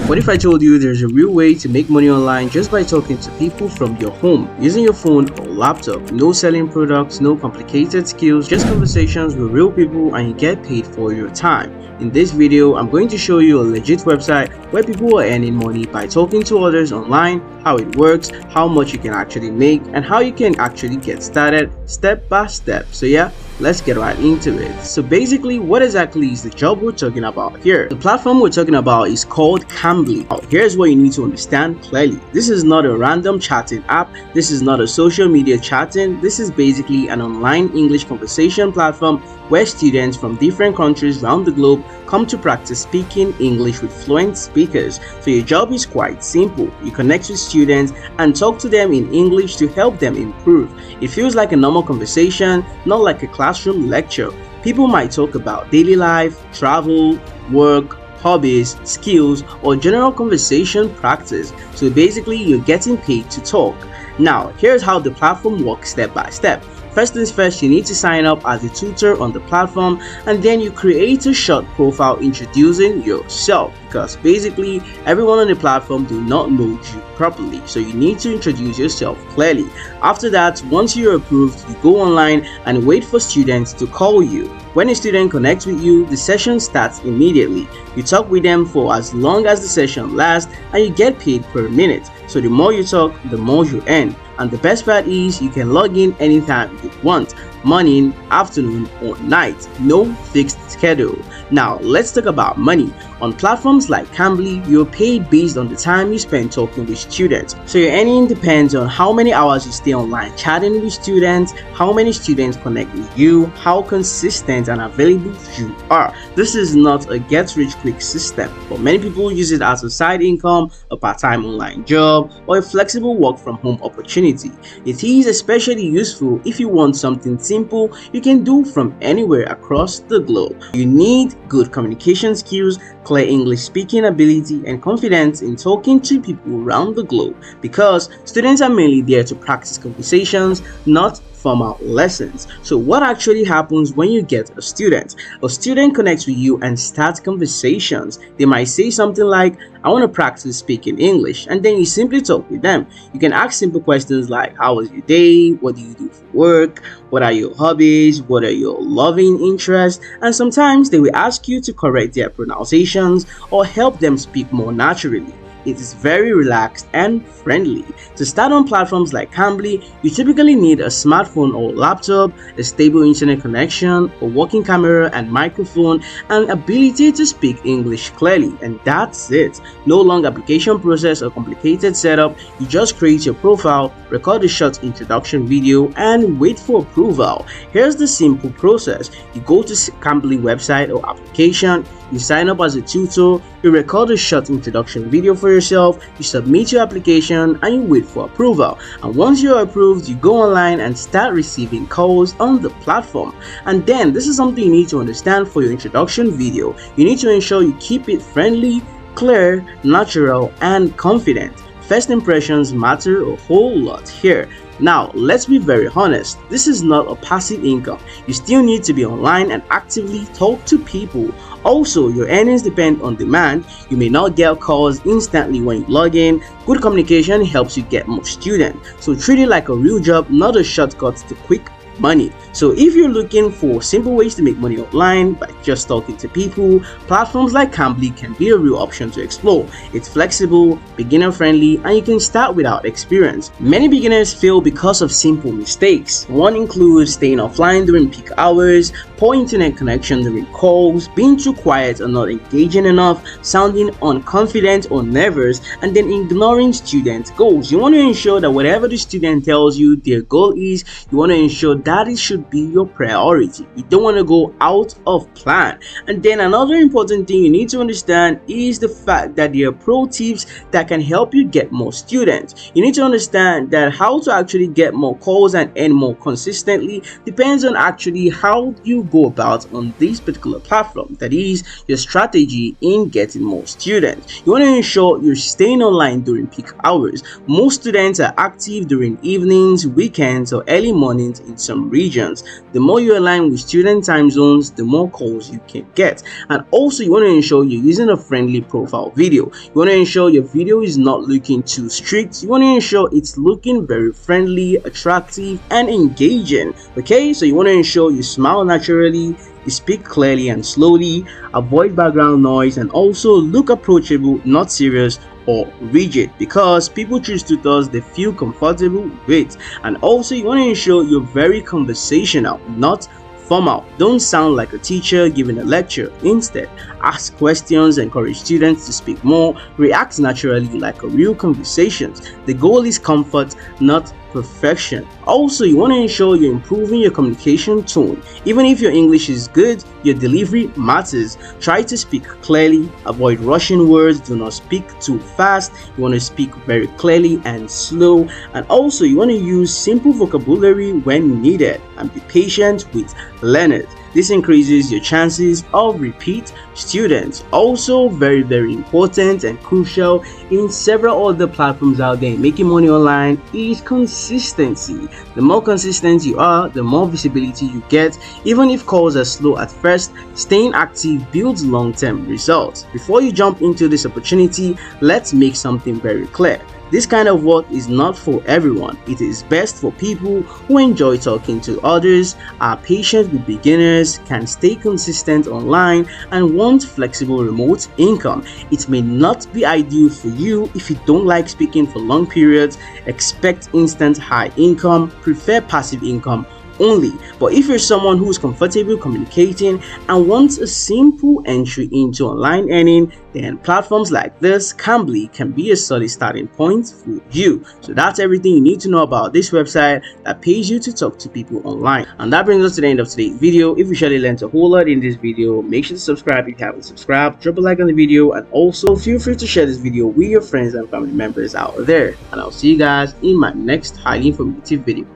What if I told you there's a real way to make money online just by talking to people from your home, using your phone or laptop? No selling products, no complicated skills, just conversations with real people, and you get paid for your time. In this video, I'm going to show you a legit website where people are earning money by talking to others online, how it works, how much you can actually make, and how you can actually get started step by step. So yeah, let's get right into it. So basically, what exactly is the job we're talking about here? The platform we're talking about is called Cambly. Now, here's what you need to understand clearly. This is not a random chatting app. This is not a social media chatting. This is basically an online English conversation platform where students from different countries around the globe come to practice speaking English with fluent speakers. So your job is quite simple. You connect with students and talk to them in English to help them improve. It feels like a normal conversation, not like a classroom lecture. People might talk about daily life, travel, work, hobbies, skills, or general conversation practice. So basically, you're getting paid to talk. Now, here's how the platform works step by step. First things first, you need to sign up as a tutor on the platform, and then you create a short profile introducing yourself, because basically everyone on the platform do not know you properly, so you need to introduce yourself clearly. After that, once you're approved, you go online and wait for students to call you. When a student connects with you, the session starts immediately. You talk with them for as long as the session lasts, and you get paid per minute. So the more you talk, the more you earn. And the best part is you can log in anytime you want, morning, afternoon, or night. No fixed schedule. Now let's talk about money. On platforms like Cambly, you're paid based on the time you spend talking with students. So your earning depends on how many hours you stay online chatting with students, how many students connect with you, how consistent and available you are. This is not a get-rich-quick system, but many people use it as a side income, a part-time online job, or a flexible work-from-home opportunity. It is especially useful if you want something simple you can do from anywhere across the globe. You need good communication skills, clear English speaking ability, and confidence in talking to people around the globe, because students are mainly there to practice conversations, not formal lessons. So what actually happens when you get a student? A student connects with you and starts conversations. They might say something like, I want to practice speaking English, and then you simply talk with them. You can ask simple questions like, how was your day? What do you do for work? What are your hobbies? What are your loving interests? And sometimes they will ask you to correct their pronunciations or help them speak more naturally. It is very relaxed and friendly. To start on platforms like Cambly, you typically need a smartphone or laptop, a stable internet connection, a working camera and microphone, and ability to speak English clearly, and that's it. No long application process or complicated setup. You just create your profile, record a short introduction video, and wait for approval. Here's the simple process. You go to Cambly website or application, you sign up as a tutor, you record a short introduction video for yourself, you submit your application, and you wait for approval. And once you're approved, you go online and start receiving calls on the platform. And then this is something you need to understand for your introduction video. You need to ensure you keep it friendly, clear, natural, and confident. First impressions matter a whole lot here. Now, let's be very honest, this is not a passive income. You still need to be online and actively talk to people. Also, your earnings depend on demand. You may not get calls instantly when you log in. Good communication helps you get more students. So treat it like a real job, not a shortcut to quick money. So if you're looking for simple ways to make money online by just talking to people, platforms like Cambly can be a real option to explore. It's flexible, beginner friendly, and you can start without experience. Many beginners fail because of simple mistakes. One includes staying offline during peak hours, poor internet connection during calls, being too quiet or not engaging enough, sounding unconfident or nervous, and then ignoring student goals. You want to ensure that whatever the student tells you their goal is, you want to ensure that it should be your priority. You don't want to go out of plan. And then another important thing you need to understand is the fact that there are pro tips that can help you get more students. You need to understand that how to actually get more calls and earn more consistently depends on actually how you go about on this particular platform. That is your strategy in getting more students. You want to ensure you're staying online during peak hours. Most students are active during evenings, weekends, or early mornings in some some regions. The more you align with student time zones, the more calls you can get. And also, you want to ensure you're using a friendly profile video. You want to ensure your video is not looking too strict. You want to ensure it's looking very friendly, attractive, and engaging. Okay, so you want to ensure you smile naturally, you speak clearly and slowly, avoid background noise, and also look approachable, not serious or rigid, because people choose tutors they feel comfortable with. And also, you want to ensure you're very conversational, not formal. Don't sound like a teacher giving a lecture. Instead, ask questions, encourage students to speak more, react naturally like a real conversation. The goal is comfort, not perfection. Also, you want to ensure you're improving your communication tone. Even if your English is good, your delivery matters. Try to speak clearly, avoid rushing words, do not speak too fast. You want to speak very clearly and slow. And also, you want to use simple vocabulary when needed and be patient with learners. This increases your chances of repeat students. Also, very important and crucial in several other platforms out there making money online is consistency. The more consistent you are, the more visibility you get. Even if calls are slow at first, staying active builds long-term results. Before you jump into this opportunity, let's make something very clear. This kind of work is not for everyone. It is best for people who enjoy talking to others, are patient with beginners, can stay consistent online, and want flexible remote income. It may not be ideal for you if you don't like speaking for long periods, expect instant high income, prefer passive income only. But if you're someone who's comfortable communicating and wants a simple entry into online earning, then platforms like this, Cambly, can be a solid starting point for you. So that's everything you need to know about this website that pays you to talk to people online. And that brings us to the end of today's video. If you surely learned a whole lot in this video, make sure to subscribe if you haven't subscribed, drop a like on the video, and also feel free to share this video with your friends and family members out there. And I'll see you guys in my next highly informative video.